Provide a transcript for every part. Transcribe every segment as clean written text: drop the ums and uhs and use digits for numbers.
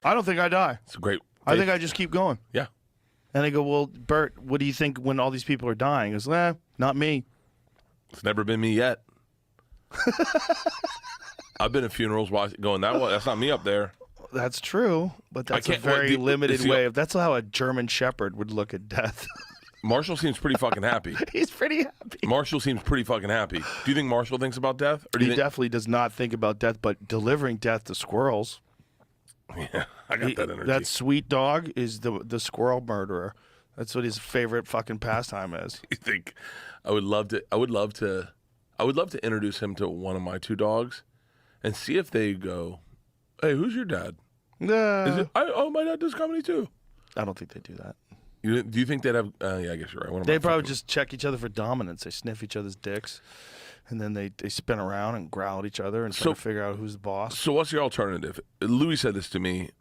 I don't think I die. It's a great. I think I just keep going. Yeah. And they go, well, Bert, what do you think when all these people are dying? He goes, not me. It's never been me yet. I've been at funerals going, that's not me up there. That's true, but that's a very limited way of. That's how a German Shepherd would look at death. Marshall seems pretty fucking happy. He's pretty happy. Marshall seems pretty fucking happy. Do you think Marshall thinks about death? Or He definitely does not think about death, but delivering death to squirrels. Yeah, I got that energy. That sweet dog is the squirrel murderer. That's what his favorite fucking pastime is. You think I would love to introduce him to one of my two dogs and see if they go, hey, who's your dad? My dad does comedy too. I don't think they do that. Do you think they'd have? Yeah, I guess you're right. They probably just check each other for dominance. They sniff each other's dicks, and then they spin around and growl at each other and try to figure out who's the boss. So what's your alternative? Louis said this to me.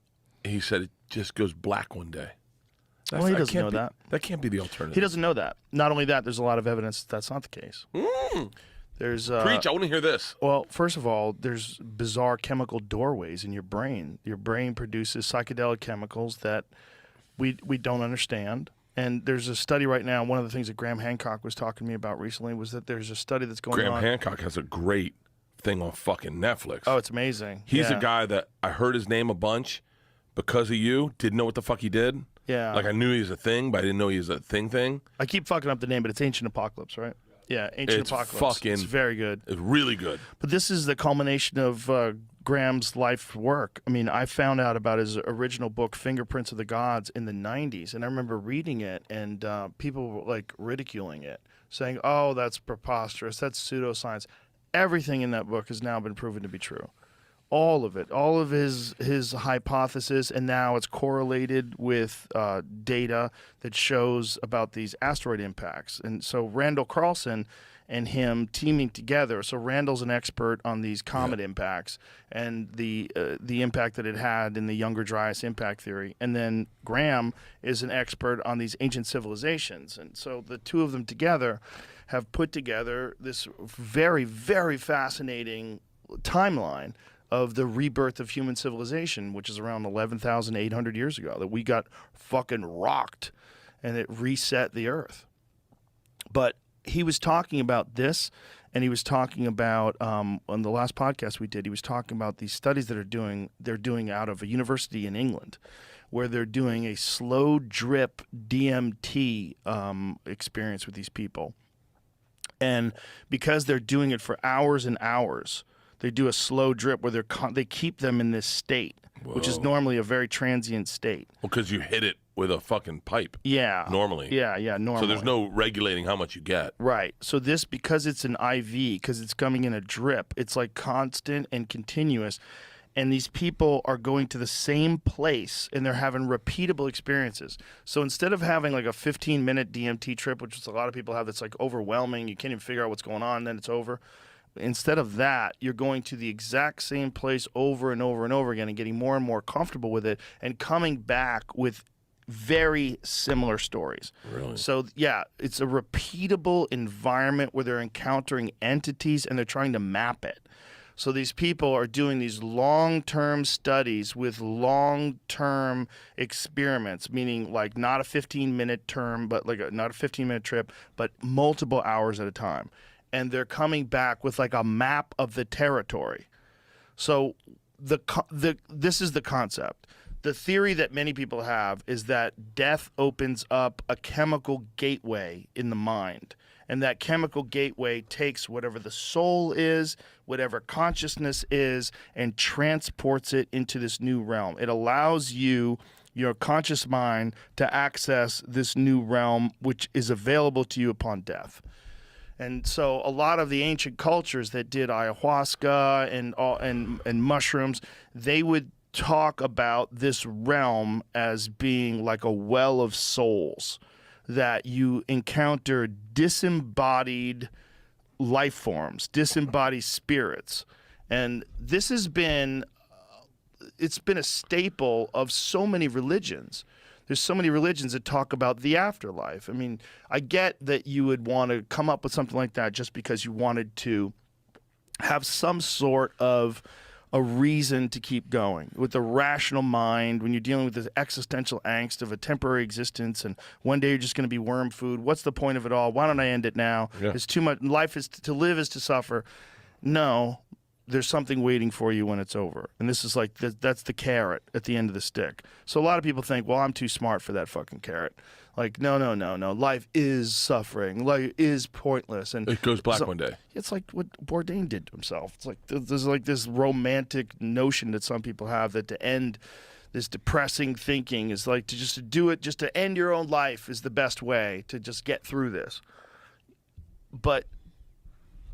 He said it just goes black one day. Well, he doesn't know that. That can't be the alternative. He doesn't know that. Not only that, there's a lot of evidence that's not the case. There's Preach, I want to hear this. Well, first of all, there's bizarre chemical doorways in your brain. Your brain produces psychedelic chemicals that we don't understand. And there's a study right now. One of the things that Graham Hancock was talking to me about recently was that there's a study that's going on. Graham Hancock has a great thing on fucking Netflix. Oh, it's amazing. He's a guy that I heard his name a bunch because of you. Didn't know what the fuck he did. Yeah. Like I knew he was a thing, but I didn't know he was a thing. I keep fucking up the name, but it's Ancient Apocalypse, right? Yeah, Ancient Apocalypse. It's very good. It's really good. But this is the culmination of Graham's life work. I mean, I found out about his original book, Fingerprints of the Gods, in the 90s, and I remember reading it, and people were like ridiculing it, saying, oh, that's preposterous, that's pseudoscience. Everything in that book has now been proven to be true. All of it, all of his hypothesis, and now it's correlated with data that shows about these asteroid impacts. And so Randall Carlson and him teaming together. So Randall's an expert on these comet impacts and the impact that it had in the Younger Dryas impact theory. And then Graham is an expert on these ancient civilizations. And so the two of them together have put together this very, very fascinating timeline of the rebirth of human civilization, which is around 11,800 years ago, that we got fucking rocked and it reset the earth. But he was talking about this, and he was talking about, on the last podcast we did, he was talking about these studies that they're doing out of a university in England, where they're doing a slow drip DMT experience with these people. And because they're doing it for hours and hours, they do a slow drip where they keep them in this state, which is normally a very transient state. Well, because you hit it with a fucking pipe. Yeah. Normally. Yeah, normally. So there's no regulating how much you get. Right. So this, because it's an IV, because it's coming in a drip, it's like constant and continuous. And these people are going to the same place, and they're having repeatable experiences. So instead of having like a 15-minute DMT trip, which is a lot of people have, that's like overwhelming, you can't even figure out what's going on, then it's over. Instead of that, you're going to the exact same place over and over and over again and getting more and more comfortable with it and coming back with very similar stories. Really? So, yeah, it's a repeatable environment where they're encountering entities and they're trying to map it. So these people are doing these long-term studies with long-term experiments, meaning like not a 15-minute term, but like not a 15-minute trip, but multiple hours at a time. And they're coming back with like a map of the territory. So this is the concept. The theory that many people have is that death opens up a chemical gateway in the mind. And that chemical gateway takes whatever the soul is, whatever consciousness is, and transports it into this new realm. It allows you, your conscious mind, to access this new realm, which is available to you upon death. And so a lot of the ancient cultures that did ayahuasca and mushrooms, they would talk about this realm as being like a well of souls, that you encounter disembodied life forms, disembodied spirits. And this has been, it's been a staple of so many religions. There's so many religions that talk about the afterlife. I mean, I get that you would want to come up with something like that just because you wanted to have some sort of a reason to keep going with a rational mind when you're dealing with this existential angst of a temporary existence and one day you're just going to be worm food. What's the point of it all? Why don't I end it now? Yeah. It's too much. Life is to live is to suffer. No, there's something waiting for you when it's over. And this is like, that's the carrot at the end of the stick. So a lot of people think, well, I'm too smart for that fucking carrot. Like, no. Life is suffering. Life is pointless. And It goes black one day. it's like what Bourdain did to himself. It's like there's like this romantic notion that some people have that to end this depressing thinking is like to do it, just to end your own life is the best way to just get through this. But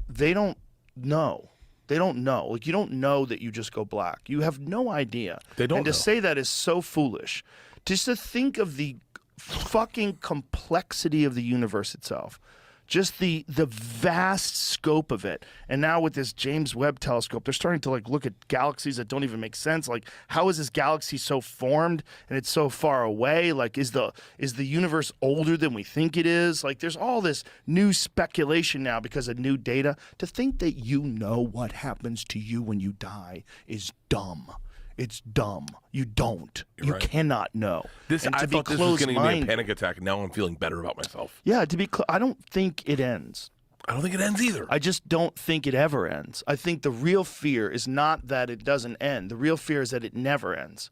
they don't know. They don't know. Like, you don't know that you just go black. You have no idea. They don't And to know. say that is so foolish. Just to think of the fucking complexity of the universe itself. Just the vast scope of it. And now with this James Webb telescope, they're starting to like look at galaxies that don't even make sense. Like, how is this galaxy so formed and it's so far away? Like, is the universe older than we think it is? Like, there's all this new speculation now because of new data. To think that you know what happens to you when you die is dumb. It's dumb. You don't. You're you right. cannot know. This And I to be thought this was going to give me a closed-minded- panic attack. Now I'm feeling better about myself. Yeah, I don't think it ends. I don't think it ends either. I just don't think it ever ends. I think the real fear is not that it doesn't end. The real fear is that it never ends.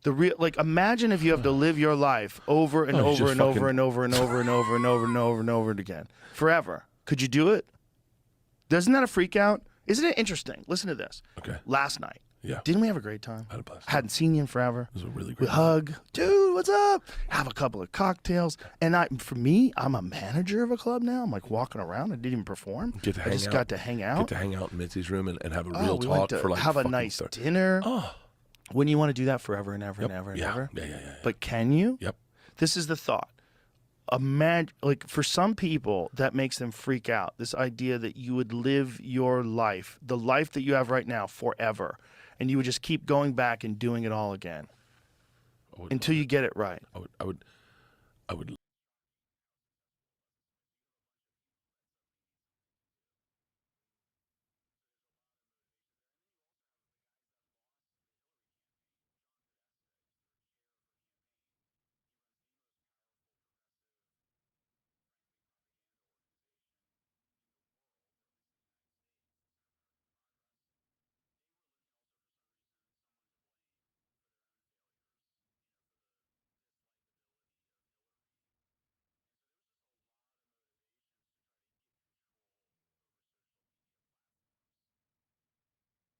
Imagine if you have to live your life over and over just and over fucking- and over and over and over and over and over and over again. Forever. Could you do it? Doesn't that a freak out? Isn't it interesting? Listen to this. Okay. Last night. Yeah. Didn't we have a great time? I had a blast. Hadn't seen you in forever. It was a really We great. hug, dude, what's up? Have a couple of cocktails. And for me, I'm a manager of a club now. I'm like walking around. I didn't even perform. Get to hang I just out. got to hang out. Get to hang out in Mitzi's room and have a real we talk went to for like have a fucking nice 30. dinner. Oh. Wouldn't you want to do that forever and ever and ever and Yeah. ever? Yeah. But can you? Yep. This is the thought. Like for some people, that makes them freak out. This idea that you would live your life, the life that you have right now, forever, and you would just keep going back and doing it all again until you get it right. I would